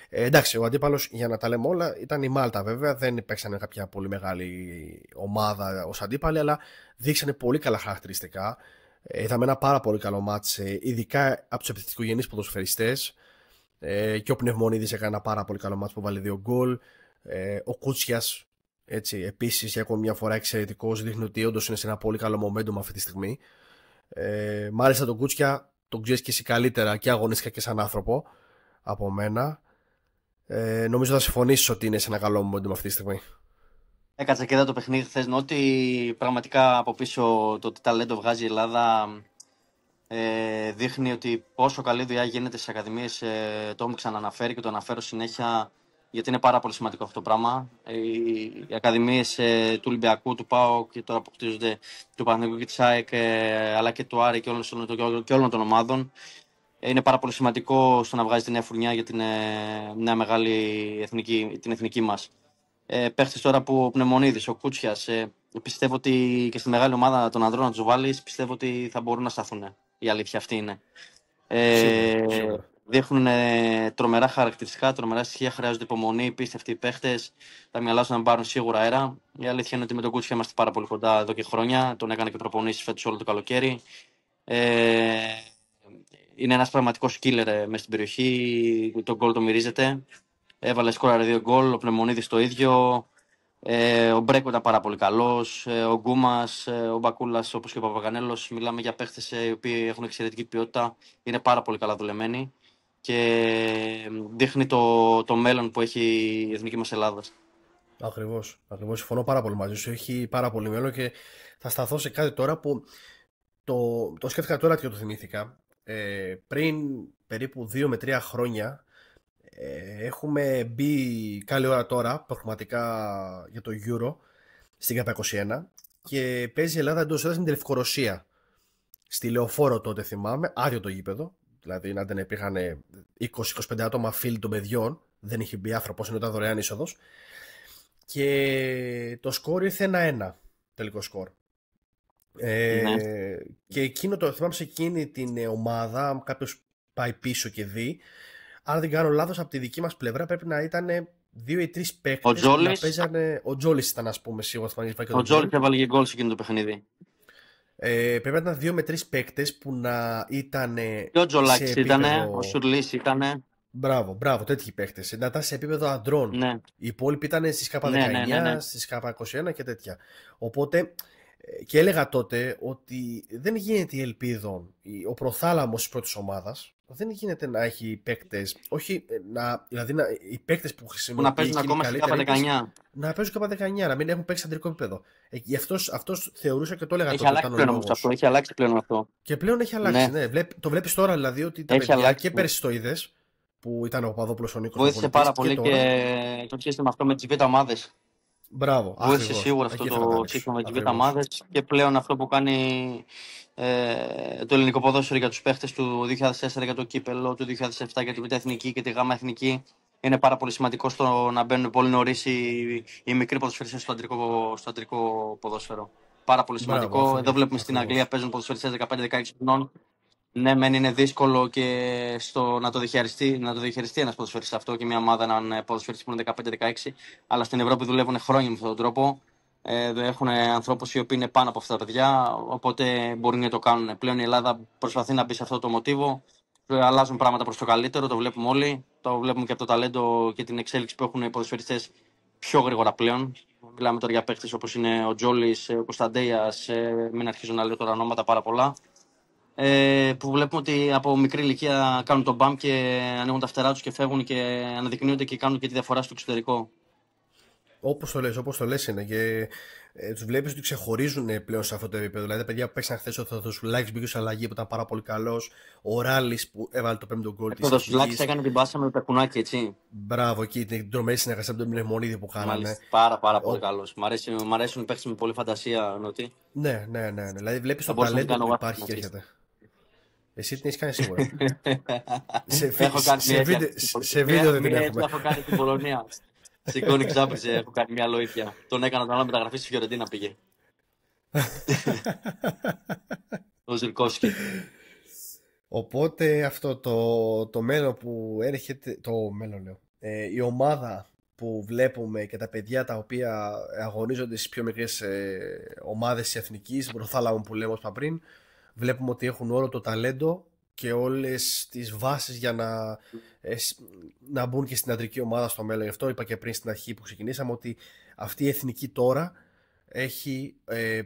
Εντάξει, ο αντίπαλος, για να τα λέμε όλα, ήταν η Μάλτα βέβαια. Δεν παίξανε κάποια πολύ μεγάλη ομάδα ως αντίπαλοι, αλλά δείξανε πολύ καλά χαρακτηριστικά. Είδαμε ένα πάρα πολύ καλό μάτς, ειδικά από τους επιθετικογενείς ποδοσφαιριστές. Και ο Πνευμονίδης έκανε ένα πάρα πολύ καλό μάτς που βάλει 2 γκολ. Ο Κούτσιας, επίσης, για ακόμη μια φορά εξαιρετικός, δείχνει ότι όντως είναι σε ένα πολύ καλό momentum αυτή τη στιγμή. Μάλιστα τον Κούτσια τον ξέρεις και εσύ καλύτερα και αγωνίστηκα και σαν άνθρωπο από μένα. Νομίζω θα συμφωνήσεις ότι είναι σε ένα καλό momentum αυτή τη στιγμή. Έκατσα και είδα το παιχνίδι χθες, ότι πραγματικά από πίσω το τι ταλέντο βγάζει η Ελλάδα δείχνει ότι πόσο καλή δουλειά γίνεται στις ακαδημίες. Το έχουμε ξαναναφέρει και το αναφέρω συνέχεια, γιατί είναι πάρα πολύ σημαντικό αυτό το πράγμα. Οι ακαδημίες του Ολυμπιακού, του ΠΑΟΚ και τώρα αποκτήσονται του Παναθηναϊκού και της ΑΕΚ, αλλά και του Άρη και όλων των ομάδων. Είναι πάρα πολύ σημαντικό στο να βγάζει την νέα φουρνιά για την νέα μεγάλη την εθνική μας. Παίχτες τώρα που ο Πνευμονίδης, ο Κούτσιας, πιστεύω ότι και στη μεγάλη ομάδα των ανδρών να τους βάλεις, πιστεύω ότι θα μπορούν να σταθούν. Η αλήθεια αυτή είναι. Σίγουρα. Δείχνουν τρομερά χαρακτηριστικά, τρομερά στοιχεία, χρειάζονται υπομονή, πίστευτοι οι παίχτες. Τα μυαλά σου να πάρουν σίγουρα αέρα. Η αλήθεια είναι ότι με τον Κούτσια είμαστε πάρα πολύ κοντά εδώ και χρόνια. Τον έκανε και προπονήσεις φέτος όλο το καλοκαίρι. Είναι ένας πραγματικός killer μέσα στην περιοχή. Το γκολ το μυρίζεται. Έβαλε σκόραρε 2 γκολ. Ο Πνευμονίδης το ίδιο. Ο Μπρέκο ήταν πάρα πολύ καλός. Ο Γκούμας, ο Μπακούλας, όπως και ο Παπαγανέλος. Μιλάμε για παίχτες οι οποίοι έχουν εξαιρετική ποιότητα. Είναι πάρα πολύ καλά δουλεμένοι. Και δείχνει το μέλλον που έχει η εθνική μας Ελλάδα. Ακριβώς. Συμφωνώ πάρα πολύ μαζί σου. Έχει πάρα πολύ μέλλον και θα σταθώ σε κάτι τώρα που το σκέφτηκα τώρα και το θυμήθηκα. Πριν περίπου 2 με 3 χρόνια έχουμε μπει καλή ώρα τώρα πραγματικά για το Euro στην ΚΑΠΑ 21 και παίζει η Ελλάδα εντός έδρας με τη Λευκορωσία. Στη Λεωφόρο τότε θυμάμαι, άδειο το γήπεδο. Δηλαδή να δεν υπήρχαν 20-25 άτομα φίλοι των παιδιών, δεν είχε μπει άνθρωπος, ενώ ήταν δωρεάν είσοδος. Και το σκόρ ήρθε 1-1, τελικό σκορ. Ναι. Και εκείνο το θυμάμαι σε εκείνη την ομάδα, κάποιος πάει πίσω και δει. Αν δεν κάνω λάθος, από τη δική μας πλευρά πρέπει να ήταν 2 ή 3 παίκτες που να παίζανε. Ο Τζόλης ήταν, ας πούμε, σίγουρα. Ο Τζόλης έβαλε και γκολ σε εκείνο το παιχνίδι. Πρέπει να ήταν 2 με 3 παίκτες που να ήταν. Και ο Τζολάκης ήτανε, ο Σουρλής ήτανε. Μπράβο, τέτοιοι παίκτες. Να ήταν σε επίπεδο αντρών. Ναι. Οι υπόλοιποι ήταν στις ΚΑΠΑ19, ναι. στις ΚΑΠΑ21 και τέτοια. Οπότε. Και έλεγα τότε ότι δεν γίνεται η ελπίδων, ο προθάλαμος της πρώτης ομάδας, δεν γίνεται να έχει παίκτες, όχι δηλαδή οι παίκτες που χρησιμοποιούν. Να παίζουν ακόμα στην ΚΑΠΑ19. Να παίζουν ΚΑΠΑ19, να μην έχουν παίξει αντρικό επίπεδο. Αυτός θεωρούσα και το έλεγα τότε. Έχει αλλάξει πλέον αυτό. Και πλέον έχει αλλάξει, ναι. Το βλέπεις τώρα δηλαδή ότι τα παιδιά αλλάξει, και πέρσι το είδες, που ήταν ο Παπαδόπουλος ο Νίκος. Βοήθησε πάρα πολύ και το σύστημα αυτό με τις β' ομάδες. Μπράβο. Βοήθησε σίγουρα αυτό το σύστημα με τις β' ομάδες και πλέον αυτό που κάνει το ελληνικό ποδόσφαιρο για τους παίχτες του 2004 για το κύπελο, του 2007 για τη Β' Εθνική και τη Γ' Εθνική είναι πάρα πολύ σημαντικό στο να μπαίνουν πολύ νωρίς οι μικροί ποδοσφαιριστές στο αντρικό ποδόσφαιρο. Πάρα πολύ σημαντικό. Μπράβο, εδώ βλέπουμε στην Αγγλία παίζουν ποδοσφαιριστές 15-16 χρονών. Ναι, μεν είναι δύσκολο και να το διαχειριστεί ένας ποδοσφαιριστής αυτό και μια ομάδα έναν ποδοσφαιριστή που είναι 15-16, αλλά στην Ευρώπη δουλεύουν χρόνια με αυτόν τον τρόπο. Έχουν ανθρώπους οι οποίοι είναι πάνω από αυτά τα παιδιά, οπότε μπορεί να το κάνουν. Πλέον η Ελλάδα προσπαθεί να μπει σε αυτό το μοτίβο. Αλλάζουν πράγματα προς το καλύτερο, το βλέπουμε όλοι. Το βλέπουμε και από το ταλέντο και την εξέλιξη που έχουν οι ποδοσφαιριστές πιο γρήγορα πλέον. Μιλάμε τώρα για παίκτες όπως είναι ο Τζόλης, ο Κωνσταντέιας, μην αρχίζω να λέω τώρα ονόματα πάρα πολλά. Που βλέπουμε ότι από μικρή ηλικία κάνουν τον μπαμ και ανοίγουν τα φτερά τους και φεύγουν και αναδεικνύονται και κάνουν και τη διαφορά στο εξωτερικό. Όπως το λες είναι και τους βλέπεις ότι ξεχωρίζουν πλέον σε αυτό το επίπεδο. Δηλαδή τα παιδιά που παίξαν χθες ο Σουλάκης μπήκε σε αλλαγή που ήταν πάρα πολύ καλός. Ο Ράλης που έβαλε το πέμπτο γκολ της. Ο Σουλάκης έκανε την πάσα με το πεκουνάκι, έτσι. Μπράβο, εκεί την τρομερή συνεργασία με τον Πνευμονίδη που κάνανε. Μάλιστα, πάρα πολύ καλός. Μ' αρέσουν οι παίκτες με πολύ φαντασία, Νότι. Ναι. Δηλαδή βλέπεις το ταλέντο που υπάρχει και έρχεται. Εσύ την έχεις κάνει σίγουρα. Σε βίντεο δεν την έχουμε. Έχω κάνει την Πολωνία. Σηκώνει ξάπλησε, έχω κάνει μια λοήθεια. Τον έκανα τον άλλο μεταγραφή στη Φιωρεντίνα πήγε. Ο Ζουρκόσκι. Οπότε αυτό το μέλλον που έρχεται, η ομάδα που βλέπουμε και τα παιδιά τα οποία αγωνίζονται στις πιο μικρές ομάδες της εθνικής, προθάλαμο που λέμε ως πριν, βλέπουμε ότι έχουν όλο το ταλέντο και όλες τις βάσεις για να μπουν και στην αντρική ομάδα στο μέλλον. Γι' αυτό είπα και πριν στην αρχή που ξεκινήσαμε ότι αυτή η εθνική τώρα έχει,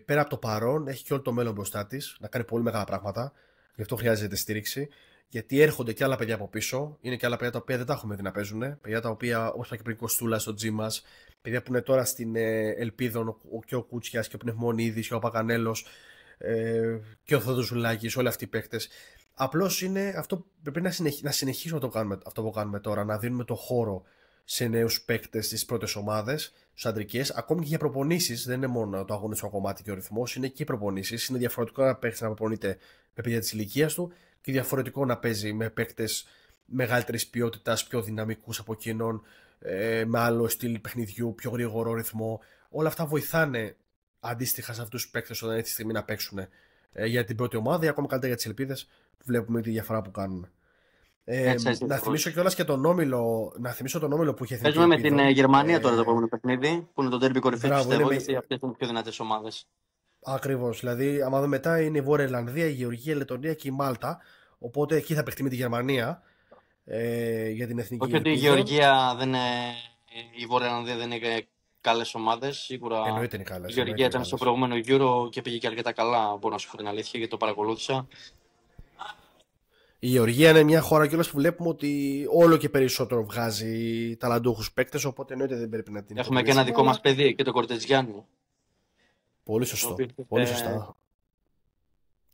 πέρα από το παρόν, έχει και όλο το μέλλον μπροστά της, να κάνει πολύ μεγάλα πράγματα. Γι' αυτό χρειάζεται στήριξη. Γιατί έρχονται και άλλα παιδιά από πίσω. Είναι και άλλα παιδιά τα οποία δεν τα έχουμε δει να παίζουν. Παιδιά τα οποία, όπως είπα και πριν, Κοστούλα στο τζι μας, παιδιά που είναι τώρα στην Ελπίδων, και ο Κούτσιας και ο Πνευμονίδης και ο Παγανέλος και ο Θοδωζουλάκης, όλοι αυτοί οι παίκτες. Απλώς είναι αυτό, πρέπει να συνεχίσουμε αυτό που κάνουμε τώρα, να δίνουμε το χώρο σε νέους παίκτες στις πρώτες ομάδες, στους αντρικές, ακόμη και για προπονήσεις. Δεν είναι μόνο το αγωνιστικό κομμάτι και ο ρυθμός, είναι και οι προπονήσεις. Είναι διαφορετικό να παίξει να προπονείται με παιδιά της ηλικίας του και διαφορετικό να παίζει με παίκτες μεγαλύτερης ποιότητας, πιο δυναμικούς από εκείνον, με άλλο στυλ παιχνιδιού, πιο γρήγορο ρυθμό. Όλα αυτά βοηθάνε αντίστοιχα σε αυτούς τους παίκτες όταν έρθει η στιγμή να παίξουν για την πρώτη ομάδα ή ακόμα καλύτερα για τις Ελπίδες, που βλέπουμε τη διαφορά που κάνουν. Να θυμίσω κιόλας και τον όμιλο, που είχε θυμίσει. Παίζουμε με την Γερμανία τώρα το επόμενο παιχνίδι, που είναι το ντέρμπι κορυφή, πιστεύω, γιατί αυτές είναι οι πιο δυνατές ομάδες. Ακριβώς. Δηλαδή, άμα δούμε μετά, είναι η Βόρεια Ιρλανδία, η Γεωργία, η Λετωνία και η Μάλτα. Οπότε εκεί θα παιχτεί με τη Γερμανία για την εθνική. Όχι ότι η Γεωργία δεν είναι. Η Βόρεια Ιρλανδία δεν είναι καλές ομάδες. Σίγουρα. Εννοείται είναι καλές. Η Γεωργία ήταν στο προηγούμενο Euro και πήγε και αρκετά καλά. Μπορώ να σου πω την αλήθεια, γιατί το παρακολούθησα. Η Γεωργία είναι μια χώρα κιόλας που βλέπουμε ότι όλο και περισσότερο βγάζει ταλαντούχους παίκτες, οπότε εννοείται δεν πρέπει να την. Έχουμε και ένα δικό μας παιδί, και το Κορτεζιάννη. Πολύ σωστό. Πολύ σωστά.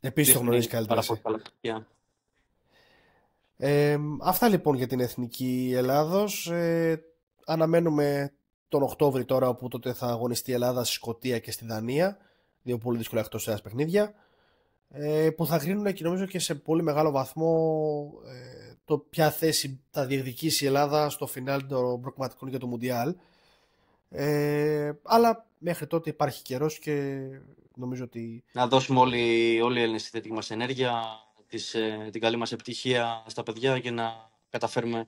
Επίσης το γνωρίζει καλύτερα. Αυτά λοιπόν για την Εθνική Ελλάδος. Αναμένουμε τον Οκτώβρη τώρα, όπου τότε θα αγωνιστεί η Ελλάδα στη Σκωτία και στη Δανία. Δύο πολύ δύσκολα εκτός έδρας παιχνίδια. Που θα κρίνουν και νομίζω και σε πολύ μεγάλο βαθμό το ποια θέση θα διεκδικήσει η Ελλάδα στο φινάλ των προκριματικών για το Μουντιάλ. Αλλά μέχρι τότε υπάρχει καιρός και νομίζω ότι. Να δώσουμε όλοι οι Έλληνες τη θετική μας ενέργεια, την καλή μας επιτυχία στα παιδιά και να καταφέρουμε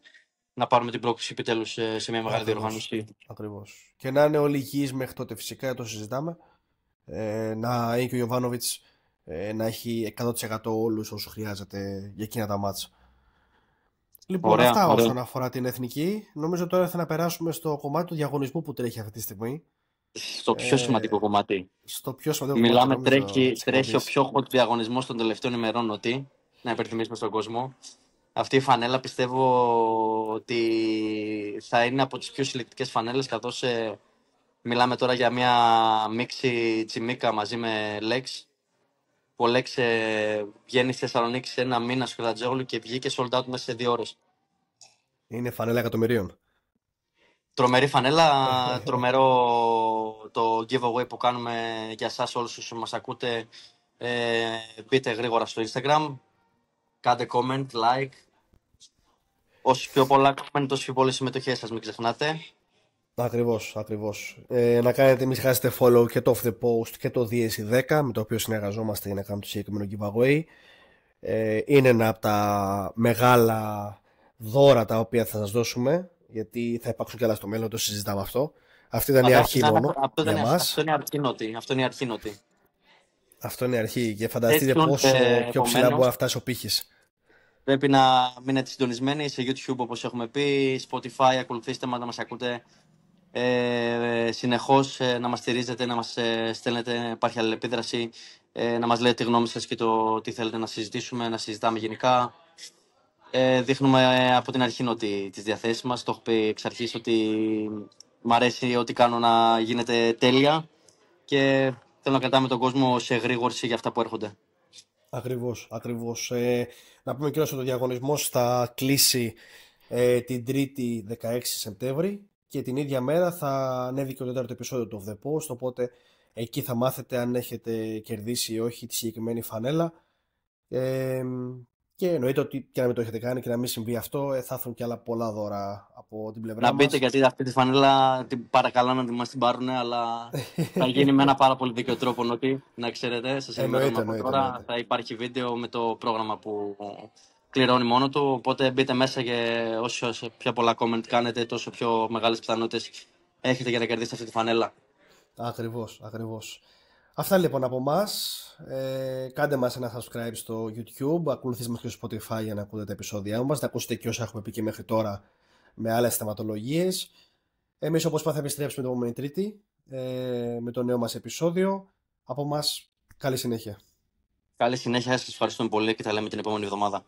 να πάρουμε την πρόκληση επιτέλους σε μια μεγάλη διοργάνωση. Ακριβώς. Και να είναι όλοι υγιείς μέχρι τότε, φυσικά, το συζητάμε. Να είναι και ο Γιοβάνοβιτς να έχει 100% όλους όσους χρειάζεται για εκείνα τα μάτσα. Λοιπόν, ωραία, αυτά όσον αφορά την εθνική. Νομίζω τώρα θα να περάσουμε στο κομμάτι του διαγωνισμού που τρέχει αυτή τη στιγμή. Στο πιο σημαντικό κομμάτι. Στο πιο σημαντικό κομμάτι. Τρέχει ο πιο hot διαγωνισμός των τελευταίων ημερών, ότι να υπενθυμίσουμε στον κόσμο. Αυτή η φανέλα πιστεύω ότι θα είναι από τις πιο συλλεκτικές φανέλες, καθώς μιλάμε τώρα για μια μίξη Τσιμίκα μαζί με Lex. Ο Lex βγαίνει στη Θεσσαλονίκη σε ένα μήνα στο Κρατζόγλου και βγήκε sold out μέσα σε 2 ώρες. Είναι φανέλα εκατομμυρίων. Τρομερή φανέλα, τρομερό το giveaway που κάνουμε για εσάς όλους όσους μας ακούτε. Μπείτε γρήγορα στο Instagram, κάντε comment, like. Όσο πιο πολλά comment, τόσο πιο πολλές συμμετοχές σας, μην ξεχνάτε. Ακριβώς. Να κάνετε, μην χάσετε follow και το Off The Post και το DSC10, με το οποίο συνεργαζόμαστε για να κάνουμε το συγκεκριμένο giveaway. Είναι ένα από τα μεγάλα δώρα τα οποία θα σας δώσουμε, γιατί θα υπάρξουν και άλλα στο μέλλον, το συζητάμε αυτό. Αυτή ήταν η αρχή μόνο για μας. Αυτό είναι η αρχή νότη. Αυτό είναι η αρχή και φανταστείτε πόσο πιο ψηλά μπορεί να φτάσει ο πύχης. Πρέπει να μείνετε συντονισμένοι σε YouTube, όπως έχουμε πει, Spotify, ακολουθήστε μας, να μας ακούτε συνεχώς, να μας στηρίζετε, να μας στέλνετε, υπάρχει αλληλεπίδραση, να μας λέτε τη γνώμη σας και το τι θέλετε να συζητήσουμε, να συζητάμε γενικά. Δείχνουμε από την αρχή ότι τις διαθέσεις μας, το έχω πει εξ αρχής ότι μ' αρέσει ό,τι κάνω να γίνεται τέλεια και θέλω να κρατάμε τον κόσμο σε γρήγορση για αυτά που έρχονται. Ακριβώς. Να πούμε κιόλας ότι ο διαγωνισμός θα κλείσει την 3η 16 Σεπτέμβρη και την ίδια μέρα θα ανέβει και το τέταρτο επεισόδιο του Off The Post, οπότε εκεί θα μάθετε αν έχετε κερδίσει ή όχι τη συγκεκριμένη φανέλα. Και εννοείται ότι και να μην το έχετε κάνει και να μην συμβεί αυτό, θα έρθουν και άλλα πολλά δώρα από την πλευρά μας. Να μπείτε, γιατί αυτή τη φανέλα την παρακαλώ να μας την πάρουν, αλλά θα γίνει με ένα πάρα πολύ δίκαιο τρόπο, να ξέρετε. Σας ενημερώνω από τώρα. Θα υπάρχει βίντεο με το πρόγραμμα που κληρώνει μόνο του, οπότε μπείτε μέσα και όσο πιο πολλά comment κάνετε, τόσο πιο μεγάλες πιθανότητες έχετε για να κερδίσετε αυτή τη φανέλα. Ακριβώς. Αυτά λοιπόν από εμάς. Κάντε μας ένα subscribe στο YouTube, ακολουθήστε μας και στο Spotify για να ακούτε τα επεισόδια μας, να ακούσετε και όσα έχουμε πει και μέχρι τώρα με άλλες θεματολογίες. Εμείς, όπως είπα, θα επιστρέψουμε την επόμενη Τρίτη με το νέο μας επεισόδιο. Από εμάς, καλή συνέχεια. Καλή συνέχεια, σας ευχαριστούμε πολύ και τα λέμε την επόμενη εβδομάδα.